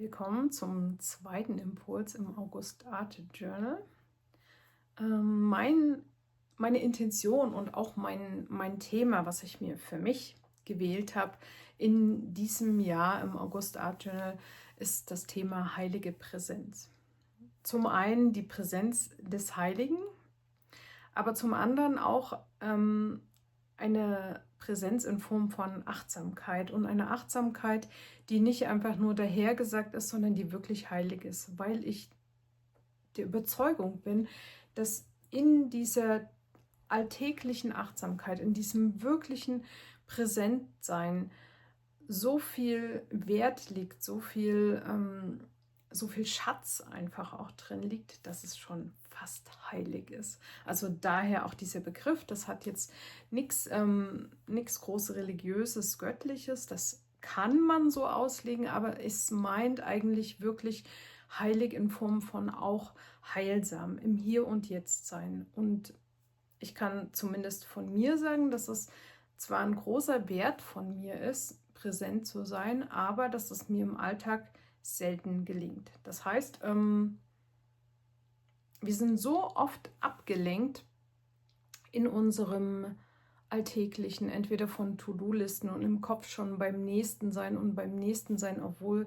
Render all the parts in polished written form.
Willkommen zum zweiten Impuls im August Artjournal. Meine Intention und auch mein Thema, was ich mir für mich gewählt habe in diesem Jahr im August Artjournal, ist das Thema heilige Präsenz. Zum einen die Präsenz des Heiligen, aber zum anderen auch eine Präsenz in Form von Achtsamkeit und eine Achtsamkeit, die nicht einfach nur dahergesagt ist, sondern die wirklich heilig ist, weil ich der Überzeugung bin, dass in dieser alltäglichen Achtsamkeit, in diesem wirklichen Präsentsein so viel Wert liegt, so viel Schatz einfach auch drin liegt, dass es schon fast heilig ist. Also daher auch dieser Begriff, das hat jetzt nichts groß religiöses, göttliches, das kann man so auslegen, aber es meint eigentlich wirklich heilig in Form von auch heilsam, im Hier und Jetzt sein. Und ich kann zumindest von mir sagen, dass es zwar ein großer Wert von mir ist, präsent zu sein, aber dass es mir im Alltag selten gelingt. Das heißt, wir sind so oft abgelenkt in unserem Alltäglichen, entweder von To-Do-Listen und im Kopf schon beim nächsten sein und beim nächsten sein, obwohl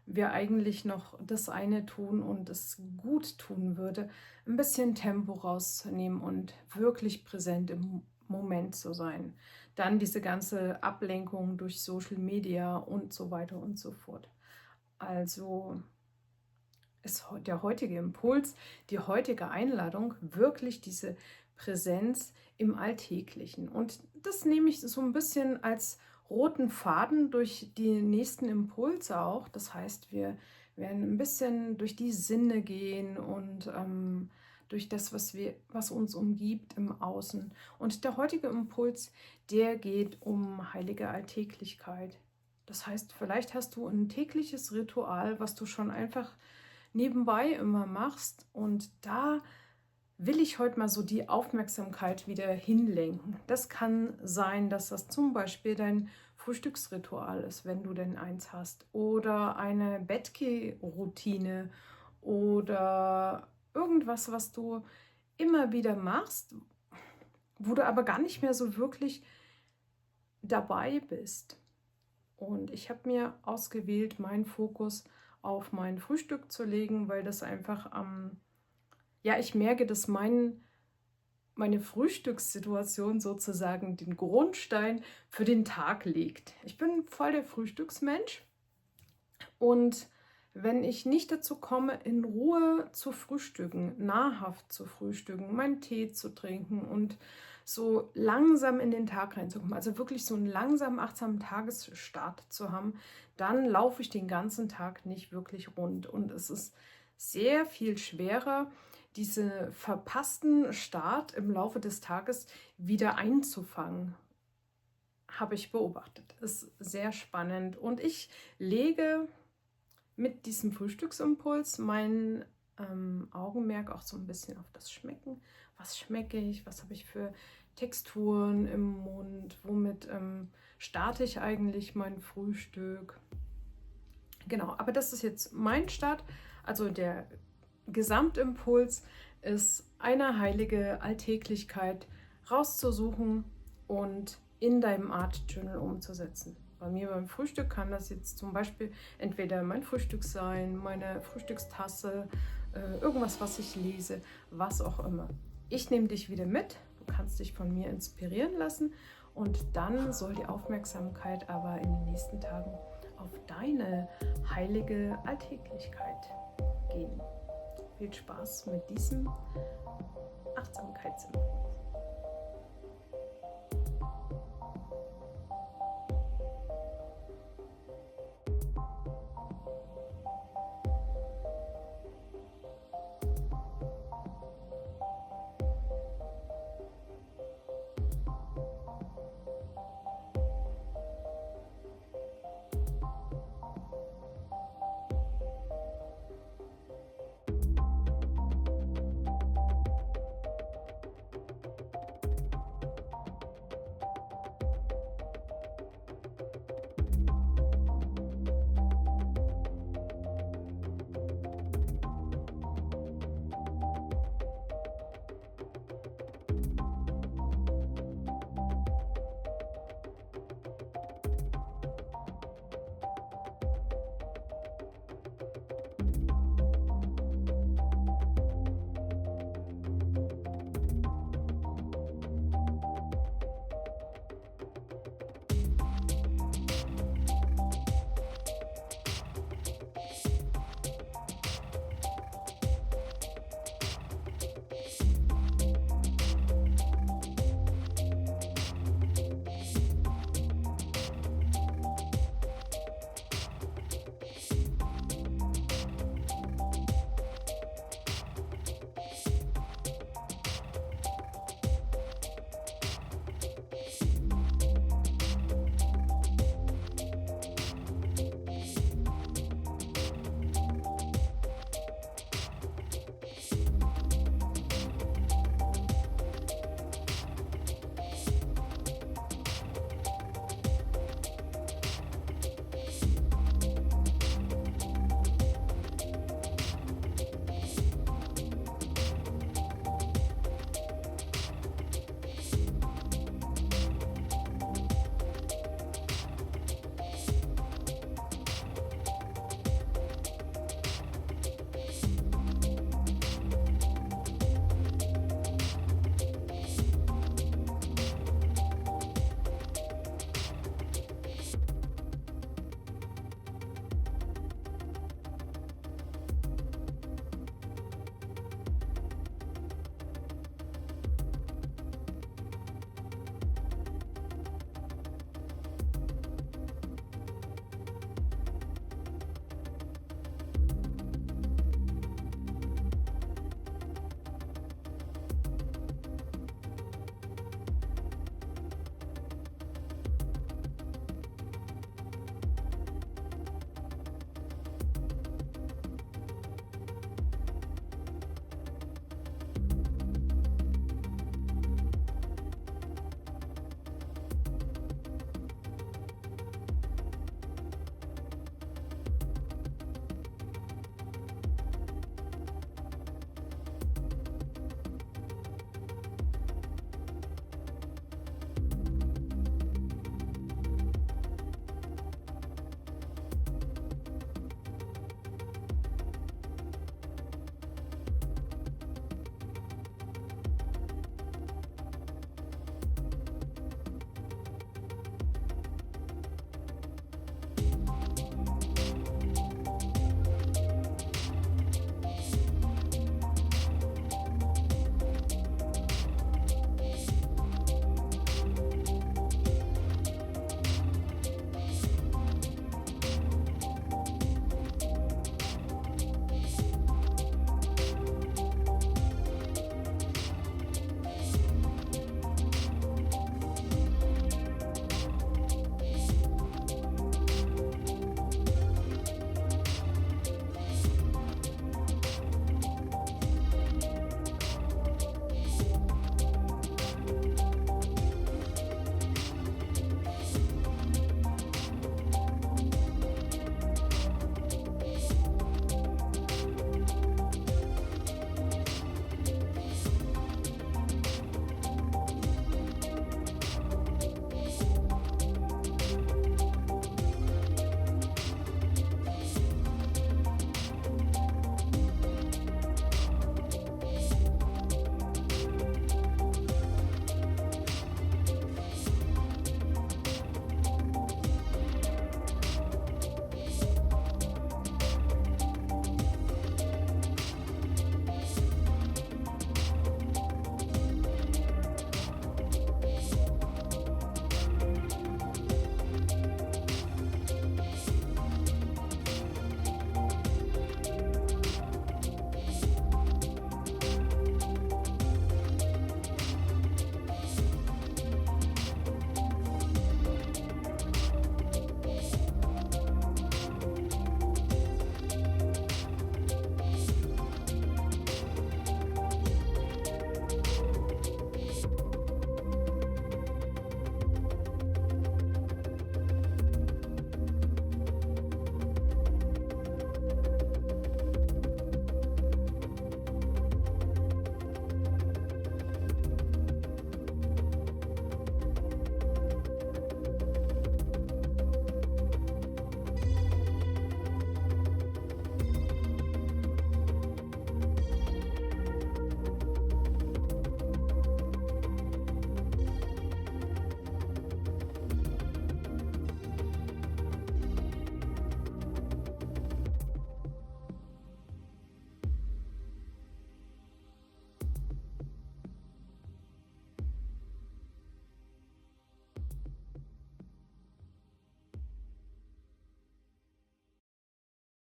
wir eigentlich noch das eine tun und es gut tun würde, ein bisschen Tempo rauszunehmen und wirklich präsent im Moment zu sein. Dann diese ganze Ablenkung durch Social Media und so weiter und so fort. Also ist der heutige Impuls, die heutige Einladung, wirklich diese Präsenz im Alltäglichen. Und das nehme ich so ein bisschen als roten Faden durch die nächsten Impulse auch. Das heißt, wir werden ein bisschen durch die Sinne gehen und durch das, was uns umgibt im Außen. Und der heutige Impuls, der geht um heilige Alltäglichkeit. Das heißt, vielleicht hast du ein tägliches Ritual, was du schon einfach nebenbei immer machst. Und da will ich heute mal so die Aufmerksamkeit wieder hinlenken. Das kann sein, dass das zum Beispiel dein Frühstücksritual ist, wenn du denn eins hast. Oder eine Bettgeh-Routine oder irgendwas, was du immer wieder machst, wo du aber gar nicht mehr so wirklich dabei bist. Und ich habe mir ausgewählt, meinen Fokus auf mein Frühstück zu legen, weil das einfach ich merke, dass meine Frühstückssituation sozusagen den Grundstein für den Tag legt. Ich bin voll der Frühstücksmensch und wenn ich nicht dazu komme, in Ruhe zu frühstücken, nahrhaft zu frühstücken, meinen Tee zu trinken und so langsam in den Tag reinzukommen, also wirklich so einen langsamen, achtsamen Tagesstart zu haben, dann laufe ich den ganzen Tag nicht wirklich rund. Und es ist sehr viel schwerer, diesen verpassten Start im Laufe des Tages wieder einzufangen. Habe ich beobachtet. Ist sehr spannend. Und ich lege mit diesem Frühstücksimpuls mein Augenmerk auch so ein bisschen auf das Schmecken. Was schmecke ich? Was habe ich für Texturen im Mund? Womit starte ich eigentlich mein Frühstück? Genau, aber das ist jetzt mein Start. Also der Gesamtimpuls ist, eine heilige Alltäglichkeit rauszusuchen und in deinem Artjournal umzusetzen. Bei mir beim Frühstück kann das jetzt zum Beispiel entweder mein Frühstück sein, meine Frühstückstasse, irgendwas, was ich lese, was auch immer. Ich nehme dich wieder mit, du kannst dich von mir inspirieren lassen und dann soll die Aufmerksamkeit aber in den nächsten Tagen auf deine heilige Alltäglichkeit gehen. Viel Spaß mit diesem Achtsamkeitsimpuls.